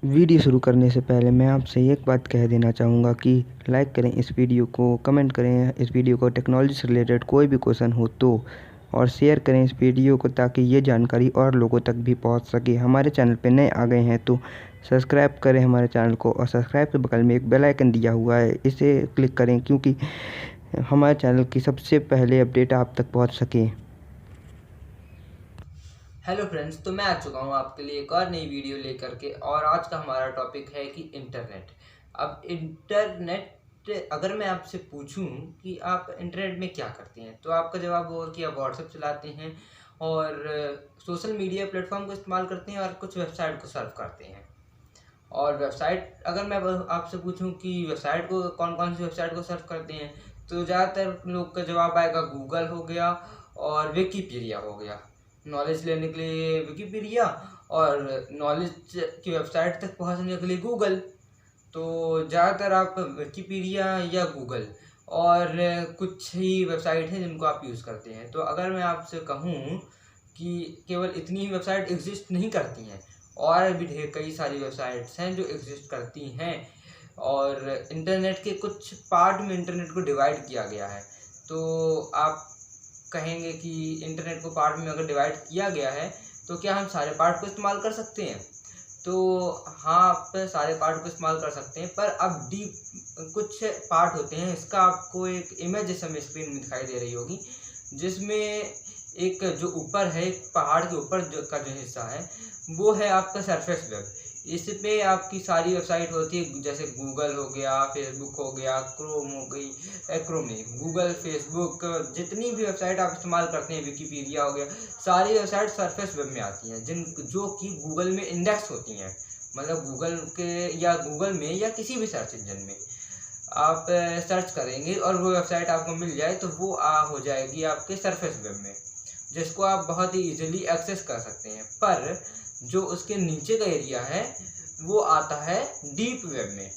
Video शुरू करने से पहले मैं आपसे एक बात कह देना चाहूँगा कि लाइक करें इस वीडियो को, कमेंट करें इस वीडियो को, टेक्नोलॉजी से रिलेटेड कोई भी क्वेश्चन हो तो, और शेयर करें इस वीडियो को ताकि ये जानकारी और लोगों तक भी पहुंच सके। हमारे चैनल पे नए आ गए हैं तो सब्सक्राइब करें हमारे चैनल को, और सब्सक्राइब के बगल में एक बेल आइकन दिया हुआ है, इसे क्लिक करें क्योंकि हमारे चैनल की सबसे पहले अपडेट आप तक पहुँच सके। हेलो फ्रेंड्स, तो मैं आ चुका हूँ आपके लिए एक और नई वीडियो लेकर के। और आज का हमारा टॉपिक है कि इंटरनेट। अब इंटरनेट, अगर मैं आपसे पूछूं कि आप इंटरनेट में क्या करते हैं तो आपका जवाब होगा कि आप व्हाट्सएप चलाते हैं और सोशल मीडिया प्लेटफॉर्म को इस्तेमाल करते हैं और कुछ वेबसाइट को सर्फ करते हैं। और वेबसाइट, अगर मैं आपसे पूछूं कि वेबसाइट को कौन कौन सी वेबसाइट को सर्फ करते हैं तो ज़्यादातर लोग का जवाब आएगा गूगल हो गया और विकीपीडिया हो गया। नॉलेज लेने के लिए विकीपीडिया और नॉलेज की वेबसाइट तक पहुंचने के लिए गूगल। तो ज़्यादातर आप विकीपीडिया या गूगल और कुछ ही वेबसाइट हैं जिनको आप यूज़ करते हैं। तो अगर मैं आपसे कहूँ कि केवल इतनी ही वेबसाइट एग्जिस्ट नहीं करती हैं, और भी ढेर कई सारी वेबसाइट्स हैं जो एग्जिस्ट करती हैं। और इंटरनेट के कुछ पार्ट में इंटरनेट को डिवाइड किया गया है। तो आप कहेंगे कि इंटरनेट को पार्ट में अगर डिवाइड किया गया है तो क्या हम सारे पार्ट को इस्तेमाल कर सकते हैं? तो हाँ, आप सारे पार्ट को इस्तेमाल कर सकते हैं, पर अब डीप कुछ पार्ट होते हैं। इसका आपको एक इमेज इस समय स्क्रीन में दिखाई दे रही होगी, जिसमें एक जो ऊपर है, एक पहाड़ के ऊपर का जो हिस्सा है वो है आपका सरफेस वेब। इस पे आपकी सारी वेबसाइट होती है, जैसे गूगल हो गया, फेसबुक हो गया, क्रोम हो गई, क्रोम नहीं, गूगल, फेसबुक, जितनी भी वेबसाइट आप इस्तेमाल करते हैं, विकीपीडिया हो गया, सारी वेबसाइट सरफेस वेब में आती हैं, जो कि गूगल में इंडेक्स होती हैं। मतलब गूगल के या गूगल में या किसी भी सर्च इंजन में आप सर्च करेंगे और वो वेबसाइट आपको मिल जाए तो वो हो जाएगी आपके सरफेस वेब में, जिसको आप बहुत ही इजीली एक्सेस कर सकते हैं। पर जो उसके नीचे का एरिया है वो आता है डीप वेब में।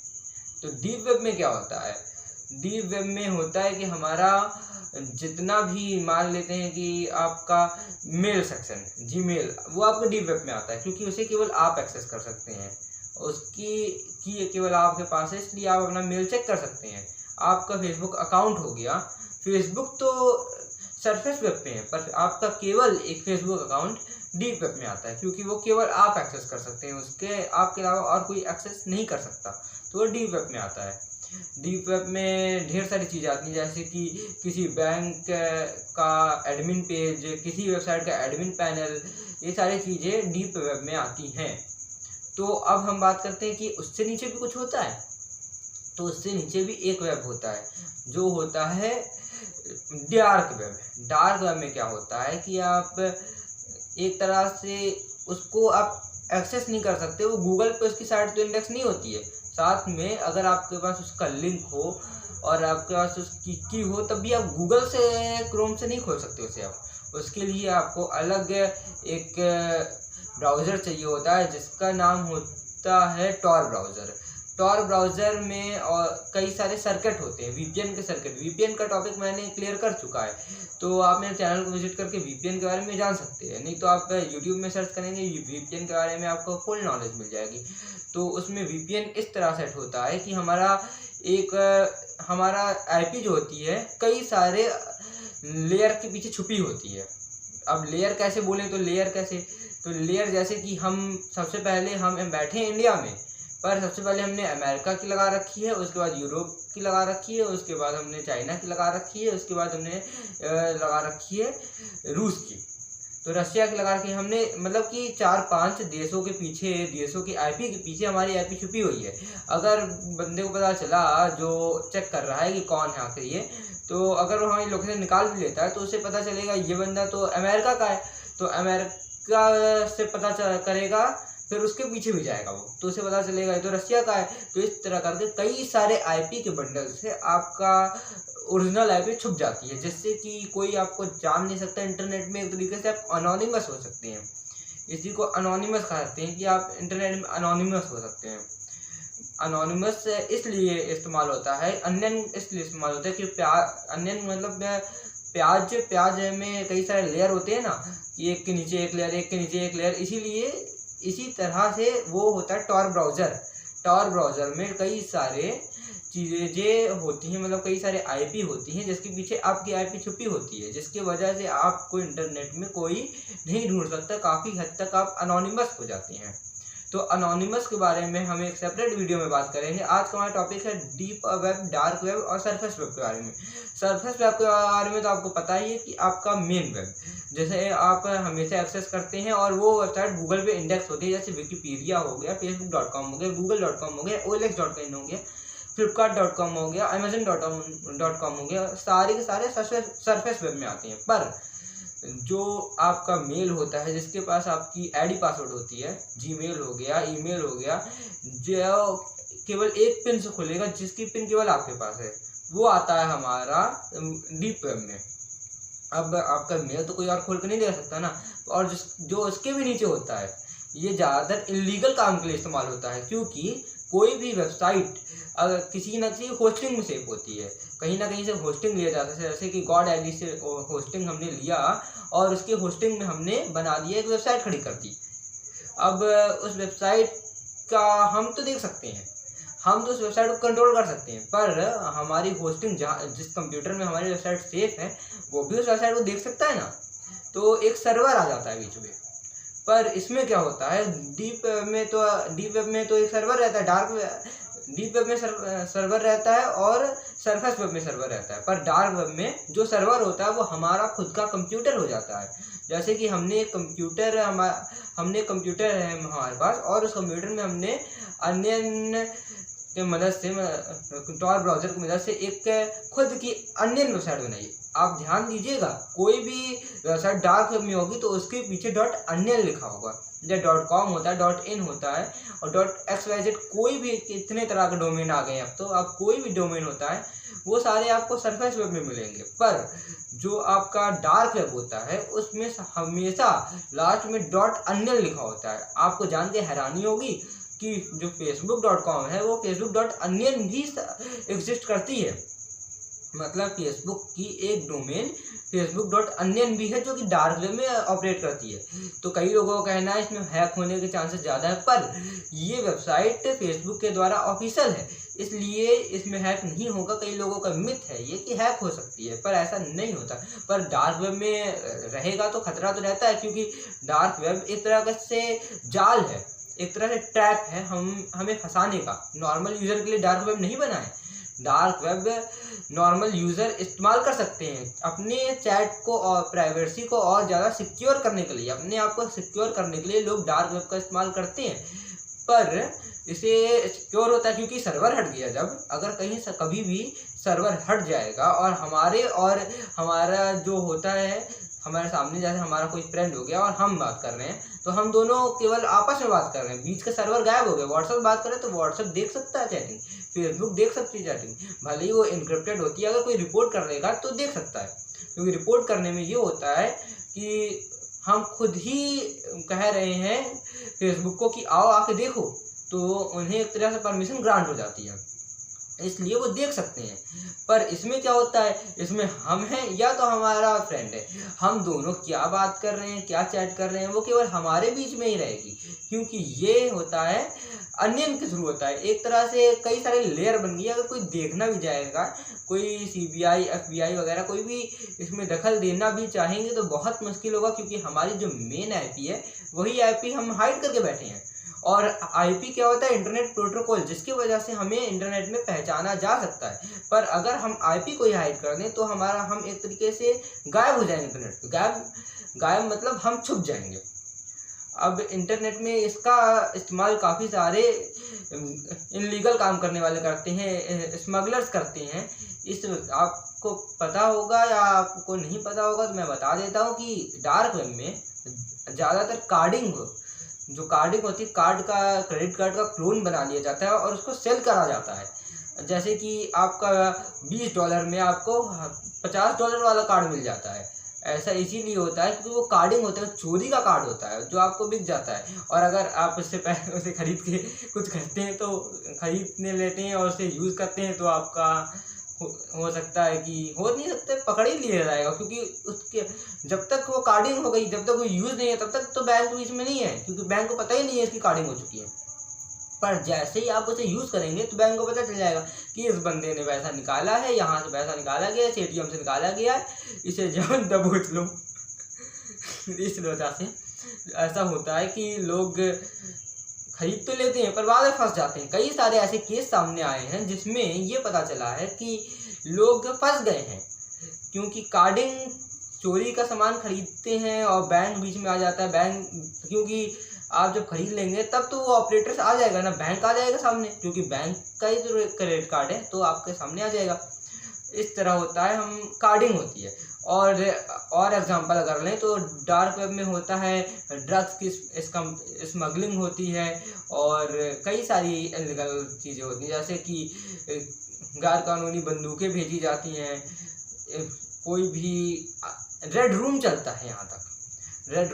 तो डीप वेब में क्या होता है? डीप वेब में होता है कि हमारा जितना भी, मान लेते हैं कि आपका मेल सेक्शन, जीमेल, वो आपका डीप वेब में आता है क्योंकि उसे केवल आप एक्सेस कर सकते हैं। उसकी की केवल आपके पास है, इसलिए आप अपना मेल चेक कर सकते हैं। आपका फेसबुक अकाउंट हो गया, फेसबुक तो सरफेस वेब पे है, पर आपका केवल एक फेसबुक अकाउंट डीप वेब में आता है क्योंकि वो केवल आप एक्सेस कर सकते हैं, उसके आपके अलावा और कोई एक्सेस नहीं कर सकता। तो वो डीप वेब में आता है। डीप वेब में ढेर सारी चीज़ें आती हैं, जैसे कि किसी बैंक का एडमिन पेज, किसी वेबसाइट का एडमिन पैनल, ये सारी चीज़ें डीप वेब में आती हैं। तो अब हम बात करते हैं कि उससे नीचे भी कुछ होता है। तो उससे नीचे भी एक वेब होता है जो होता है डार्क वेब। डार्क वेब में क्या होता है कि आप एक तरह से उसको आप एक्सेस नहीं कर सकते, वो गूगल पे उसकी साइट तो इंडेक्स नहीं होती है। साथ में अगर आपके पास उसका लिंक हो और आपके पास उसकी की हो, तब भी आप गूगल से, क्रोम से नहीं खोल सकते उसे। आप उसके लिए आपको अलग एक ब्राउज़र चाहिए होता है जिसका नाम होता है टॉर ब्राउज़र। टॉर ब्राउज़र में और कई सारे सर्किट होते हैं, वीपीएन के सर्किट। वीपीएन का टॉपिक मैंने क्लियर कर चुका है, तो आप मेरे चैनल को विजिट करके वीपीएन के बारे में जान सकते हैं। नहीं तो आप यूट्यूब में सर्च करेंगे वीपीएन के बारे में, आपको फुल नॉलेज मिल जाएगी। तो उसमें वीपीएन इस तरह सेट होता है कि हमारा आईपी जो होती है कई सारे लेयर के पीछे छुपी होती है। अब लेयर कैसे बोलें तो लेयर कैसे, तो लेयर जैसे कि हम सबसे पहले हम बैठे हैं इंडिया में, पर सबसे पहले हमने अमेरिका की लगा रखी है, उसके बाद यूरोप की लगा रखी है, उसके बाद हमने चाइना की लगा रखी है, उसके बाद हमने लगा रखी है रूस की, तो रशिया की लगा रखी है हमने। मतलब कि 4-5 देशों के पीछे, देशों की आईपी के पीछे हमारी आईपी छुपी हुई है। अगर बंदे को पता चला, जो चेक कर रहा है कि कौन है आखिर ये, तो अगर वो हमारी लोकेशन निकाल भी लेता है तो उसे पता चलेगा ये बंदा तो अमेरिका का है, तो अमेरिका से पता करेगा, फिर उसके पीछे भी जाएगा वो, तो उसे पता चलेगा ये तो रशिया का है। तो इस तरह करके कई सारे आईपी के बंडल से आपका ओरिजिनल आईपी छुप जाती है, जिससे कि कोई आपको जान नहीं सकता। इंटरनेट में एक तरीके से आप अनोनिमस हो सकते हैं। इसी को अनोनिमस कहते हैं कि आप इंटरनेट में अनोनिमस हो सकते हैं। अनोनिमस इसलिए इस्तेमाल होता है, अननोन इसलिए इस्तेमाल होता है कि अननोन मतलब प्याज में कई सारे लेयर होते हैं ना, कि एक के नीचे एक लेयर, एक के नीचे एक लेयर, इसीलिए इसी तरह से वो होता है टॉर ब्राउज़र। टॉर ब्राउज़र में कई सारे चीज़ें होती हैं, मतलब कई सारे आईपी होती हैं जिसके पीछे आपकी आईपी छुपी होती है, जिसकी वजह से आपको इंटरनेट में कोई नहीं ढूंढ सकता। काफ़ी हद तक आप अनोनिमस हो जाते हैं। तो अनोनिमस के बारे में हम एक सेपरेट वीडियो में बात करेंगे। आज का हमारा टॉपिक है डीप वेब, डार्क वेब और सरफेस वेब के बारे में। सरफेस वेब के बारे में तो आपको पता ही है कि आपका मेन वेब, जैसे आप हमेशा एक्सेस करते हैं और वो वेबसाइट गूगल पे इंडेक्स होती है, जैसे विकिपीडिया हो गया, facebook.com हो गया, google.com हो गया, olx.in हो गया, flipkart.com हो गया, amazon.com हो गया, सारे के सारे सरफेस वेब में आते हैं। पर जो आपका मेल होता है, जिसके पास आपकी आईडी पासवर्ड होती है, जीमेल हो गया, ईमेल हो गया, जो केवल एक पिन से खुलेगा, जिसकी पिन केवल आपके पास है, वो आता है हमारा डीप वेब में। अब आपका मेल तो कोई और खोल कर नहीं दे सकता ना, और जो उसके भी नीचे होता है, ये ज़्यादातर इलीगल काम के लिए इस्तेमाल होता है, क्योंकि कोई भी वेबसाइट अगर किसी न किसी होस्टिंग में सेव होती है, कहीं ना कहीं से होस्टिंग लिया जाता है। जैसे कि गॉड एडी से होस्टिंग हमने लिया और उसके होस्टिंग में हमने बना दिया, एक वेबसाइट खड़ी कर दी। अब उस वेबसाइट का हम तो देख सकते हैं, हम तो उस वेबसाइट को कंट्रोल कर सकते हैं, पर हमारी होस्टिंग जिस कंप्यूटर में हमारी वेबसाइट सेफ है, वो भी उस वेबसाइट को देख सकता है ना। तो एक सर्वर आ जाता है बीच में। पर इसमें क्या होता है, डीप वेब में तो एक सर्वर रहता है, डीप वेब में सर्वर रहता है और सरफेस वेब में सर्वर रहता है। पर डार्क वेब में जो सर्वर होता है वो हमारा खुद का कंप्यूटर हो जाता है। जैसे कि हमने कंप्यूटर है हमारे पास, और उस कंप्यूटर में हमने अन्य के मदद से, टॉर ब्राउज़र की मदद से एक खुद की अन्य वेबसाइट बनाई। आप ध्यान दीजिएगा, कोई भी वेबसाइट डार्क वेब में होगी तो उसके पीछे .onion लिखा होगा। जैसे .com होता है, .in होता है और .xyz, कोई भी इतने तरह के डोमेन आ गए हैं अब तो। अब कोई भी डोमेन होता है वो सारे आपको सरफेस वेब में मिलेंगे। पर जो आपका डार्क वेब होता है उसमें हमेशा लास्ट में .onion लिखा होता है। आपको जान के हैरानी होगी कि जो facebook.com है वो facebook.onion भी एग्जिस्ट करती है। मतलब फेसबुक की एक डोमेन facebook.onion भी है, जो कि डार्क वेब में ऑपरेट करती है। तो कई लोगों का कहना है इसमें हैक होने के चांसेस ज़्यादा है, पर ये वेबसाइट फेसबुक के द्वारा ऑफिशियल है, इसलिए इसमें हैक नहीं होगा। कई लोगों का मिथ है ये कि हैक हो सकती है, पर ऐसा नहीं होता। पर डार्क वेब में रहेगा तो खतरा तो रहता है, क्योंकि डार्क वेब एक तरह से जाल है, एक तरह से ट्रैप है हमें फंसाने का। नॉर्मल यूज़र के लिए डार्क वेब नहीं बना है। डार्क वेब नॉर्मल यूज़र इस्तेमाल कर सकते हैं अपने चैट को और प्राइवेसी को और ज़्यादा सिक्योर करने के लिए। अपने आप को सिक्योर करने के लिए लोग डार्क वेब का इस्तेमाल करते हैं, पर इसे सिक्योर होता है क्योंकि सर्वर हट गया। जब अगर कहीं से कभी भी सर्वर हट जाएगा और हमारा जो होता है, हमारे सामने जैसे हमारा कोई फ्रेंड हो गया और हम बात कर रहे हैं, तो हम दोनों केवल आपस में बात कर रहे हैं, बीच का सर्वर गायब हो गया। व्हाट्सएप बात करें तो व्हाट्सएप देख सकता है चैटिंग, फेसबुक देख सकती है चैटिंग, भले ही वो इनक्रिप्टेड होती है। अगर कोई रिपोर्ट कर लेगा तो देख सकता है, क्योंकि रिपोर्ट करने में ये होता है कि हम खुद ही कह रहे हैं फेसबुक को कि आओ आके देखो, तो उन्हें एक तरह से परमिशन ग्रांट हो जाती है, इसलिए वो देख सकते हैं। पर इसमें क्या होता है, इसमें हम हैं या तो हमारा फ्रेंड है, हम दोनों क्या बात कर रहे हैं, क्या चैट कर रहे हैं, वो केवल हमारे बीच में ही रहेगी, क्योंकि ये होता है अनियन के थ्रू होता है। एक तरह से कई सारे लेयर बन गई। अगर कोई देखना भी जाएगा, कोई CBI FBI वगैरह कोई भी इसमें दखल देना भी चाहेंगे तो बहुत मुश्किल होगा, क्योंकि हमारी जो मेन IP है वही IP हम हाइड करके बैठे हैं। और IP क्या होता है, इंटरनेट प्रोटोकॉल, जिसकी वजह से हमें इंटरनेट में पहचाना जा सकता है। पर अगर हम IP को ही हाइड कर दें तो हम एक तरीके से गायब हो जाएंगे इंटरनेट पे। गायब मतलब हम छुप जाएंगे। अब इंटरनेट में इसका इस्तेमाल काफ़ी सारे इनलीगल काम करने वाले करते हैं, स्मगलर्स करते हैं। इस आपको पता होगा या आपको नहीं पता होगा तो मैं बता देता हूँ कि डार्क वेब में ज़्यादातर कार्डिंग होती है, क्रेडिट कार्ड का क्लोन बना लिया जाता है और उसको सेल करा जाता है। जैसे कि आपका $20 में आपको $50 वाला कार्ड मिल जाता है। ऐसा इसीलिए होता है क्योंकि वो कार्डिंग होता है, चोरी का कार्ड होता है जो आपको बिक जाता है। और अगर आप उसे खरीद के कुछ करते हैं तो खरीदने लेते हैं और उसे यूज़ करते हैं तो आपका हो सकता है कि हो नहीं सकता, पकड़ ही लिया जाएगा, क्योंकि उसके जब तक वो कार्डिंग हो गई, जब तक वो यूज़ नहीं है तब तक तो बैंक बीच में नहीं है, क्योंकि बैंक को पता ही नहीं है इसकी कार्डिंग हो चुकी है। पर जैसे ही आप उसे यूज़ करेंगे तो बैंक को पता चल जाएगा कि इस बंदे ने पैसा निकाला है, यहाँ से पैसा निकाला गया है, ATM से निकाला गया है, इसे जान दबोच लो। इस वजह से ऐसा होता है कि लोग खरीद तो लेते हैं पर बाद में फंस जाते हैं। कई सारे ऐसे केस सामने आए हैं जिसमें ये पता चला है कि लोग फंस गए हैं, क्योंकि कार्डिंग चोरी का सामान खरीदते हैं और बैंक बीच में आ जाता है। बैंक, क्योंकि आप जब खरीद लेंगे तब तो वो ऑपरेटर आ जाएगा ना, बैंक आ जाएगा सामने, क्योंकि बैंक का ही जो क्रेडिट कार्ड है तो आपके सामने आ जाएगा। इस तरह होता है, हम कार्डिंग होती है। और एग्जांपल अगर लें तो डार्क वेब में होता है ड्रग्स की स्मगलिंग होती है, और कई सारी इलीगल चीज़ें होती हैं, जैसे कि गैर कानूनी बंदूकें भेजी जाती हैं। कोई भी रेड रूम चलता है यहाँ तक। रेड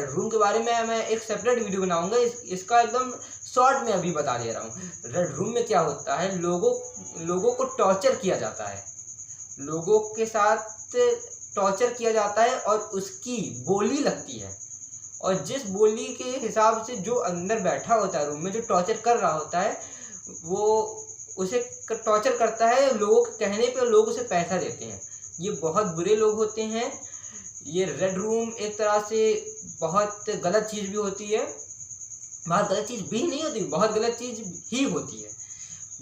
रूम के बारे में मैं एक सेपरेट वीडियो बनाऊंगा, इसका एकदम शॉर्ट में अभी बता दे रहा हूँ। रेड रूम में क्या होता है, लोगों को टॉर्चर किया जाता है, लोगों के साथ टॉर्चर किया जाता है और उसकी बोली लगती है, और जिस बोली के हिसाब से जो अंदर बैठा होता है रूम में, जो टॉर्चर कर रहा होता है, वो उसे टॉर्चर करता है। लोगों के कहने पे लोग उसे पैसा देते हैं। ये बहुत बुरे लोग होते हैं। ये रेड रूम एक तरह से बहुत गलत चीज़ भी होती है, बहुत गलत चीज़ भी नहीं होती, बहुत गलत चीज़ ही होती है।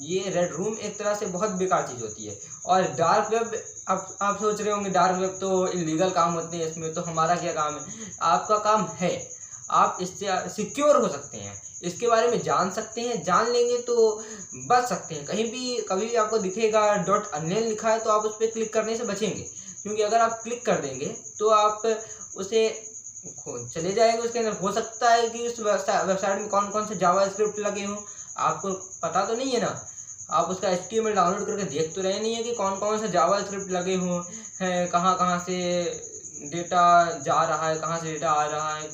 ये रेड रूम एक तरह से बहुत बेकार चीज़ होती है। और डार्क वेब, अब आप सोच रहे होंगे डार्क वेब तो इलीगल काम होते हैं, इसमें तो हमारा क्या काम है। आपका काम है, आप इससे सिक्योर हो सकते हैं, इसके बारे में जान सकते हैं, जान लेंगे तो बच सकते हैं। कहीं भी कभी भी आपको दिखेगा .unknown लिखा है तो आप उस पर क्लिक करने से बचेंगे, क्योंकि अगर आप क्लिक कर देंगे तो आप उसे चले जाएंगे उसके अंदर। हो सकता है कि उस वेबसाइट में कौन कौन से जावा स्क्रिप्ट लगे हों, आपको पता तो नहीं है ना। आप उसका HTML डाउनलोड करके देख तो रहे नहीं है कि कौन कौन से जावा स्क्रिप्ट लगे हों, हैं कहाँ से डेटा जा रहा है, कहाँ से डेटा आ रहा है,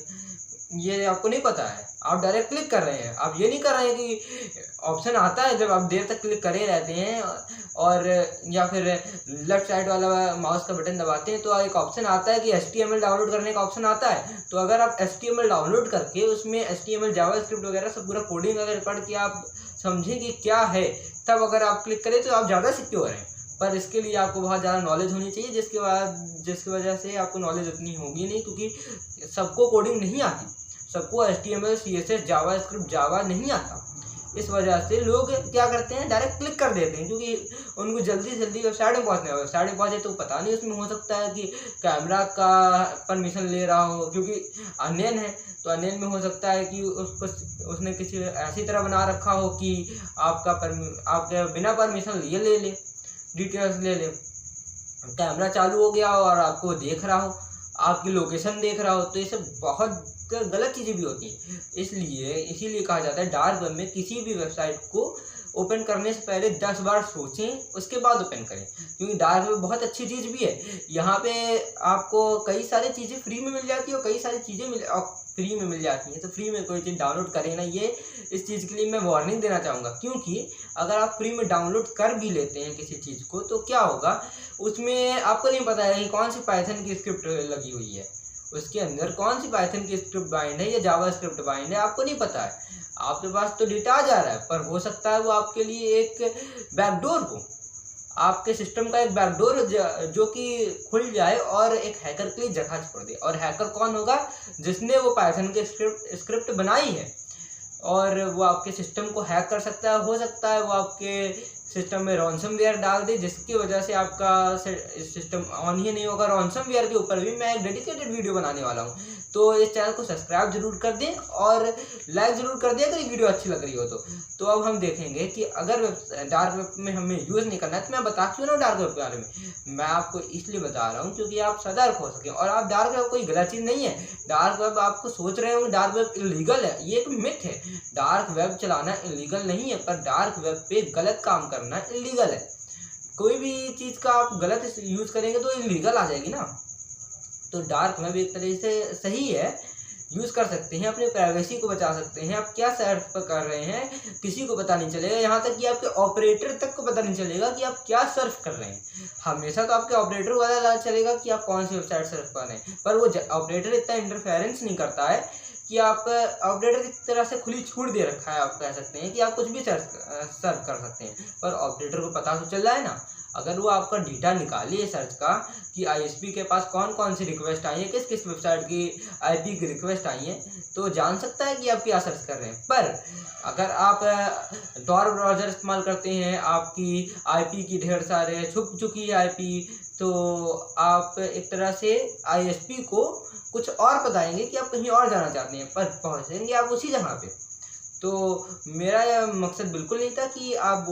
ये आपको नहीं पता है। आप डायरेक्ट क्लिक कर रहे हैं, आप ये नहीं कर रहे हैं कि ऑप्शन आता है जब आप देर तक क्लिक करे रहते हैं, और या फिर लेफ्ट साइड वाला माउस का बटन दबाते हैं तो एक ऑप्शन आता है कि HTML डाउनलोड करने का ऑप्शन आता है। तो अगर आप HTML डाउनलोड करके उसमें HTML जावास्क्रिप्ट वगैरह सब पूरा कोडिंग अगर पढ़ के आप समझें कि क्या है, तब अगर आप क्लिक करें तो आप ज़्यादा सिक्योर हैं। पर इसके लिए आपको बहुत ज़्यादा नॉलेज होनी चाहिए, जिसकी वजह से आपको नॉलेज उतनी होगी नहीं, क्योंकि सबको कोडिंग नहीं आती, सबको HTML CSS जावास्क्रिप्ट जावा नहीं आता। इस वजह से लोग क्या करते हैं, डायरेक्ट क्लिक कर देते हैं, क्योंकि उनको जल्दी से जल्दी वेबसाइट में पहुँचना है। वेबसाइट में पहुँचे तो पता नहीं उसमें हो सकता है कि कैमरा का परमिशन ले रहा हो, क्योंकि अननोन है तो अननोन में हो सकता है कि उसने किसी ऐसी तरह बना रखा हो कि आपके बिना परमिशन लिए ले ले, डिटेल्स ले ले। कैमरा चालू हो गया और आपको देख रहा हो, आपकी लोकेशन देख रहा हो, तो ये सब बहुत गलत चीज़ें भी होती हैं। इसीलिए कहा जाता है डार्क वेब में किसी भी वेबसाइट को ओपन करने से पहले 10 बार सोचें, उसके बाद ओपन करें, क्योंकि डार्क वेब बहुत अच्छी चीज़ भी है। यहाँ पे आपको कई सारी चीज़ें फ्री में मिल जाती है और कई सारी चीज़ें फ्री में मिल जाती हैं, तो फ्री में कोई चीज़ डाउनलोड करें ना। ये इस चीज़ के लिए मैं वार्निंग देना चाहूँगा, क्योंकि अगर आप फ्री में डाउनलोड कर भी लेते हैं किसी चीज़ को तो क्या होगा, उसमें आपको नहीं पता है कि कौन सी पाइथन की स्क्रिप्ट लगी हुई है, उसके अंदर कौन सी पाइथन की स्क्रिप्ट बाइंड है या जावा स्क्रिप्ट बाइंड है, आपको नहीं पता है। आपके पास तो डेटा आ जा रहा है, पर हो सकता है वो आपके लिए एक बैकडोर हो, आपके सिस्टम का एक बैकडोर जो कि खुल जाए और एक हैकर के लिए जगह छोड़ दे। और हैकर कौन होगा, जिसने वो पाइथन की स्क्रिप्ट बनाई है, और वो आपके सिस्टम को हैक कर सकता है। हो सकता है वो आपके सिस्टम में रॉनसमवेयर डाल दे, जिसकी वजह से आपका सिस्टम ऑन ही नहीं होगा। रॉनसमवेयर के ऊपर भी मैं एक डेडिकेटेड वीडियो बनाने वाला हूँ, तो इस चैनल को सब्सक्राइब जरूर कर दें और लाइक ज़रूर कर दें अगर ये वीडियो अच्छी लग रही हो तो अब हम देखेंगे कि अगर डार्क वेब में हमें यूज़ नहीं करना है, तो मैं बता क्यों ना डार्क वेब के बारे में। मैं आपको इसलिए बता रहा हूँ क्योंकि आप सतर्क हो सकें। और आप डार्क वेब कोई गलत चीज़ नहीं है। डार्क वेब आपको सोच रहे होंगे डार्क वेब इलीगल है, ये एक मिथ है। डार्क वेब चलाना इलीगल नहीं है, पर डार्क वेब पे गलत काम करना इलीगल है। कोई भी चीज़ का आप गलत यूज़ करेंगे तो इलीगल आ जाएगी ना। तो डार्क वेब एक तरह से सही है, यूज़ कर सकते हैं, अपनी प्राइवेसी को बचा सकते हैं। आप क्या सर्च कर रहे हैं किसी को पता नहीं चलेगा, यहाँ तक कि आपके ऑपरेटर तक को पता नहीं चलेगा कि आप क्या सर्फ कर रहे हैं। हमेशा तो आपके ऑपरेटर को पता चलेगा कि आप कौन सी वेबसाइट सर्फ कर रहे हैं, पर वो ऑपरेटर इतना इंटरफेरेंस नहीं करता है कि आप ऑपरेटर की तरह से खुली छूट दे रखा है, आप कह सकते हैं कि आप कुछ भी सर्च कर सकते हैं, पर ऑपरेटर को पता तो चल रहा है ना। अगर वो आपका डेटा निकाले सर्च का कि आईएसपी के पास कौन कौन सी रिक्वेस्ट आई है, किस किस वेबसाइट की आईपी की रिक्वेस्ट आई है, तो जान सकता है कि आप क्या सर्च कर रहे हैं। पर अगर आप टॉर ब्राउज़र इस्तेमाल करते हैं, आपकी आईपी की ढेर सारे छुप चुकी है आईपी, तो आप एक तरह से आईएसपी को कुछ और बताएंगे कि आप कहीं और जाना चाहते हैं, पर पहुंचेंगे आप उसी जगह पे। तो मेरा यह मकसद बिल्कुल नहीं था कि आप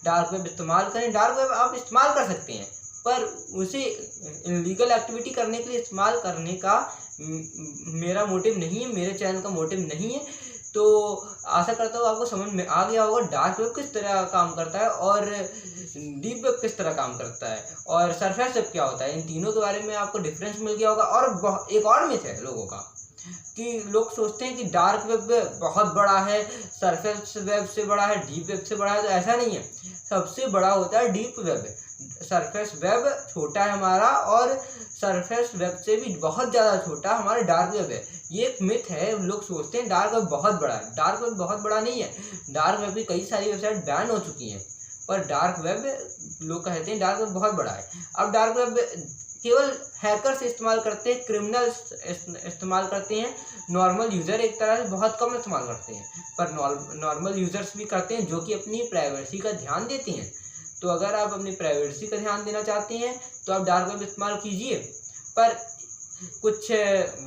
डार्क वेब इस्तेमाल करें। डार्क वेब आप इस्तेमाल कर सकते हैं, पर उसे इलीगल एक्टिविटी करने के लिए इस्तेमाल करने का मेरा मोटिव नहीं है, मेरे चैनल का मोटिव नहीं है। तो आशा करता हूँ आपको समझ में आ गया होगा डार्क वेब किस तरह काम करता है और डीप वेब किस तरह काम करता है और सरफेस वेब क्या होता है। इन तीनों के बारे में आपको डिफरेंस मिल गया होगा। और एक और मिथ है लोगों का कि लोग सोचते हैं कि डार्क वेब बहुत बड़ा है, सरफेस वेब से बड़ा है, डीप वेब से बड़ा है, तो ऐसा नहीं है। सबसे बड़ा होता है डीप वेब। सरफेस वेब छोटा है हमारा, और सरफेस वेब से भी बहुत ज़्यादा छोटा हमारा डार्क वेब है। ये एक मिथ है, लोग सोचते हैं डार्क वेब बहुत बड़ा है। डार्क वेब बहुत बड़ा नहीं है। डार्क वेब की कई सारी वेबसाइट बैन हो चुकी हैं, पर डार्क वेब लोग कहते हैं डार्क वेब बहुत बड़ा है। अब डार्क वेब केवल हैकर्स इस्तेमाल करते हैं, क्रिमिनल्स इस्तेमाल करते हैं, नॉर्मल यूज़र एक तरह से बहुत कम इस्तेमाल करते हैं, पर नॉर्मल यूज़र्स भी करते हैं जो कि अपनी प्राइवेसी का ध्यान देते हैं। तो अगर आप अपनी प्राइवेसी का ध्यान देना चाहते हैं तो आप डार्क वेब इस्तेमाल कीजिए, पर कुछ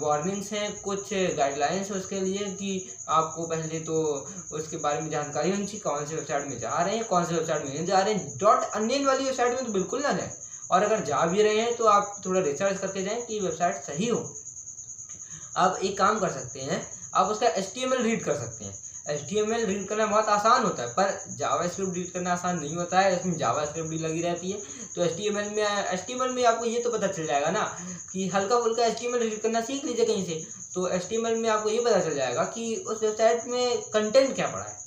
वार्निंग्स हैं, कुछ गाइडलाइंस है उसके लिए कि आपको पहले तो उसके बारे में जानकारी होनी चाहिए, कौन सी वेबसाइट में जा रहे हैं, कौन सी वेबसाइट में नहीं जा रहे हैं। .in वाली वेबसाइट में तो बिल्कुल ना जाएं, और अगर जा भी रहे हैं तो आप थोड़ा रिसर्च करके जाएं कि वेबसाइट सही हो। आप एक काम कर सकते हैं, आप उसका HTML रीड कर सकते हैं। HTML रीड करना बहुत आसान होता है, पर जावास्क्रिप्ट रीड करना आसान नहीं होता है, इसमें जावास्क्रिप्ट भी लगी रहती है। तो HTML में आपको ये तो पता चल जाएगा ना कि हल्का फुल्का HTML रीड करना सीख लीजिए कहीं से, तो HTML में आपको ये पता चल जाएगा कि उस वेबसाइट में कंटेंट क्या पड़ा है।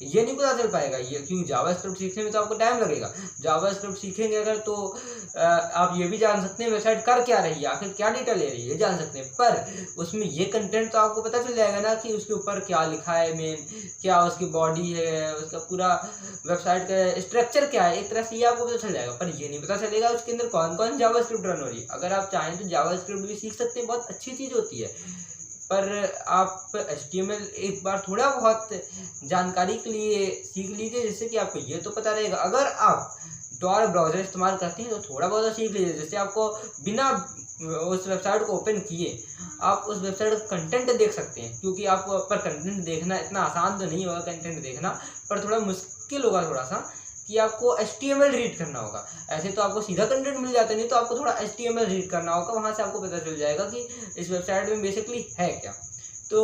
ये नहीं पता चल पाएगा ये, क्योंकि जावास्क्रिप्ट सीखने में तो आपको टाइम लगेगा। जावास्क्रिप्ट सीखेंगे अगर तो आप ये भी जान सकते हैं वेबसाइट कर क्या रही है, आखिर क्या डेटा ले रही है, ये जान सकते हैं। पर उसमें ये कंटेंट तो आपको पता चल जाएगा ना कि उसके ऊपर क्या लिखा है, मेन क्या उसकी बॉडी है, उसका पूरा वेबसाइट का स्ट्रक्चर क्या है, एक तरह से ये आपको पता चल जाएगा। पर ये नहीं पता चलेगा उसके अंदर कौन कौन जावास्क्रिप्ट रन हो रही है। अगर आप चाहें तो जावास्क्रिप्ट भी सीख सकते हैं, बहुत अच्छी चीज़ होती है, पर आप HTML एक बार थोड़ा बहुत जानकारी के लिए सीख लीजिए, जिससे कि आपको ये तो पता रहेगा। अगर आप टॉर ब्राउज़र इस्तेमाल करते हैं तो थोड़ा बहुत सीख लीजिए, जिससे आपको बिना उस वेबसाइट को ओपन किए आप उस वेबसाइट का कंटेंट देख सकते हैं। क्योंकि आपको पर कंटेंट देखना इतना आसान तो नहीं होगा, कंटेंट देखना, पर थोड़ा मुश्किल होगा थोड़ा सा कि आपको HTML रीड करना होगा। ऐसे तो आपको सीधा कंटेंट मिल जाता है, नहीं तो आपको थोड़ा HTML रीड करना होगा, वहाँ से आपको पता चल जाएगा कि इस वेबसाइट में बेसिकली है क्या। तो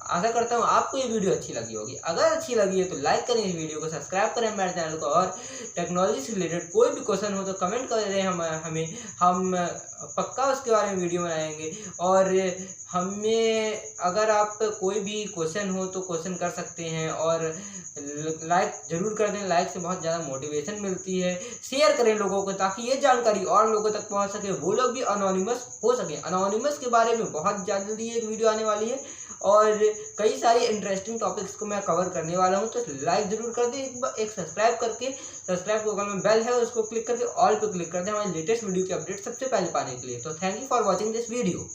आशा करता हूँ आपको ये वीडियो अच्छी लगी होगी। अगर अच्छी लगी है तो लाइक करें इस वीडियो को, सब्सक्राइब करें हमारे चैनल को, और टेक्नोलॉजी से रिलेटेड कोई भी क्वेश्चन हो तो कमेंट करें हमें, हम पक्का उसके बारे में वीडियो बनाएंगे। और हमें अगर आप कोई भी क्वेश्चन हो तो क्वेश्चन कर सकते हैं, और लाइक ज़रूर कर दें, लाइक से बहुत ज़्यादा मोटिवेशन मिलती है। शेयर करें लोगों को ताकि ये जानकारी और लोगों तक पहुंच सके, वो लोग भी अनोनिमस हो सके। अनोनिमस के बारे में बहुत जल्दी एक वीडियो आने वाली है, और कई सारे इंटरेस्टिंग टॉपिक्स को मैं कवर करने वाला हूं। तो लाइक ज़रूर कर दें, एक सब्सक्राइब करके, सब्सक्राइब के बगल में बेल है उसको क्लिक करके ऑल पे क्लिक कर दें हमारे लेटेस्ट वीडियो के अपडेट सबसे पहले पाने के लिए। तो thank you for watching this video.